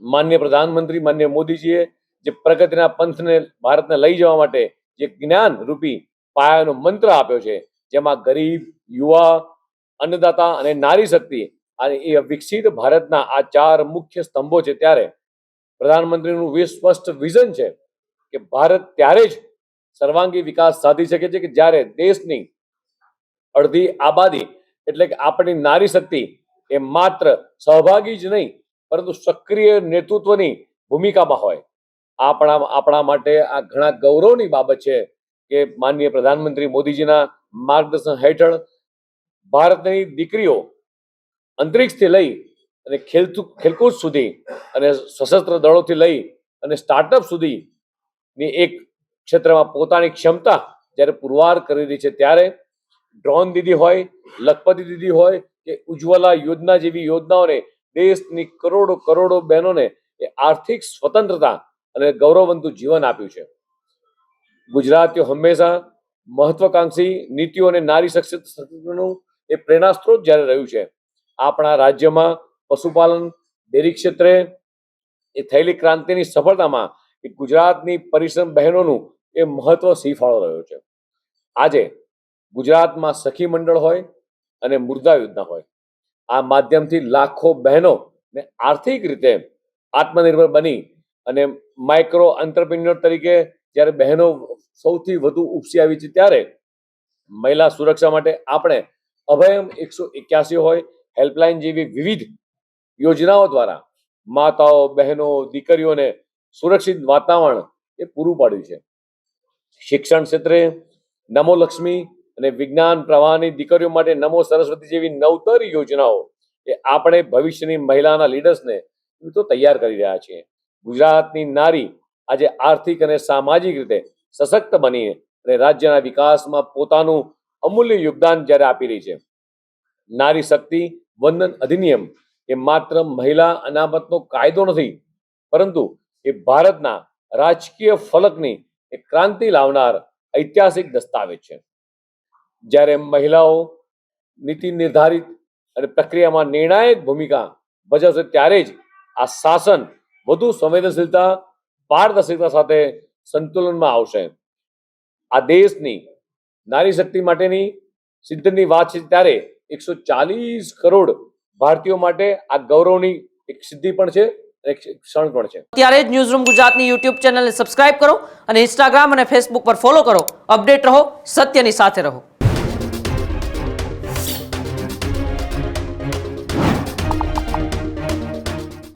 માનનીય પ્રધાનમંત્રી માનનીય મોદીજીએ જે પ્રગતિના પંથને ભારતને લઈ જવા માટે જે જ્ઞાન રૂપી પાયાનો મંત્ર આપ્યો છે, જેમાં ગરીબ, યુવા, અન્નદાતા અને નારી શક્તિ અને એ વિકસિત ભારતના આ 4 મુખ્ય સ્તંભો છે, ત્યારે પ્રધાનમંત્રીનું સ્પષ્ટ વિઝન છે કે ભારત ત્યારે જ સર્વાંગી વિકાસ સાધી શકે છે કે જ્યારે દેશની અડધી આબાદી એટલે કે આપણી નારી શક્તિ એ માત્ર સહભાગી જ નહીં પરંતુ સક્રિય નેતૃત્વની ભૂમિકામાં હોય. આપણા માટે આ ઘણા ગૌરવની બાબત છે કે માનનીય પ્રધાનમંત્રી મોદીજીના માર્ગદર્શન હેઠળ ભારતની દીકરીઓ અંતરિક્ષથી લઈ અને ખેલકૂદ સુધી અને સશસ્ત્ર દળોથી લઈ અને સ્ટાર્ટઅપ સુધીની એક ક્ષેત્રમાં પોતાની ક્ષમતા જ્યારે પુરવાર કરી રહી છે, ત્યારે ડ્રોન દીદી હોય, લખપતિ દીદી હોય કે ઉજ્જવલા યોજના જેવી યોજનાઓને દેશની કરોડો બહેનોને એ આર્થિક સ્વતંત્રતા અને ગૌરવવંતું જીવન આપ્યું છે. ગુજરાતીઓ હંમેશા મહત્વાકાંક્ષી નીતિઓ અને નારી સશક્તિકરણનું એ પ્રેરણા સ્ત્રોત જ્યારે રહ્યું છે. આપણા રાજ્યમાં પશુપાલન, ડેરી ક્ષેત્રે એ થયેલી ક્રાંતિની સફળતામાં એ ગુજરાતની પરિશ્રમ બહેનોનું એ મહત્વ સિંહફાળો રહ્યો છે. આજે ગુજરાતમાં સખી મંડળ હોય અને મુદ્રા યોજના હોય, આ માધ્યમથી લાખો બહેનો ને આર્થિક રીતે આત્મનિર્ભર બની અને માઇક્રો એન્ટરપ્રિન્યોર તરીકે જ્યારે બહેનો સૌથી વધુ ઉપસી આવી છે, ત્યારે મહિલા સુરક્ષા માટે આપણે અભયમ 181 હોય, હેલ્પલાઇન જેવી વિવિધ યોજનાઓ દ્વારા માતાઓ, બહેનો, દીકરીઓને સુરક્ષિત વાતાવરણ એ પૂરું પાડ્યું છે. શિક્ષણ ક્ષેત્રે નમો લક્ષ્મી અને વિજ્ઞાન પ્રવાહની દીકરીઓ માટે નમો સરસ્વતી જેવી નવતર યોજનાઓ એ આપણે ભવિષ્યની મહિલાના લીડર્સને તો તૈયાર કરી રહ્યા છીએ. ગુજરાતની નારી આજે આર્થિક અને સામાજિક રીતે સશક્ત બની અને રાજ્યના વિકાસમાં પોતાનું અમૂલ્ય યોગદાન જ્યારે આપી રહી છે. નારી શક્તિ વંદન અધિનિયમ એ માત્ર મહિલા અનામતનો કાયદો નથી, પરંતુ એ ભારતના રાજકીય ફલકની એક ક્રાંતિ લાવનાર ઐતિહાસિક દસ્તાવેજ છે. જ્યારે મહિલાઓ નીતિ નિર્ધારિત અને પ્રક્રિયામાં નિર્ણાયક ભૂમિકા ભજવશે, ત્યારે જ આ શાસન વધુ સંવેદનશીલતા, પારદર્શિતા સાથે સંતુલનમાં આવશે. આ દેશની નારી શક્તિ માટેની સિદ્ધિની વાત છે, ત્યારે 140 કરોડ ભારતીયો માટે આ ગૌરવની એક સિદ્ધિ પણ છે, એક ક્ષણ પણ છે. ત્યારે જ ન્યૂઝરૂમ ગુજરાતની યુટ્યુબ ચેનલને સબસ્ક્રાઇબ કરો અને ઇન્સ્ટાગ્રામ અને ફેસબુક પર ફોલો કરો. અપડેટ રહો, સત્યની સાથે રહો.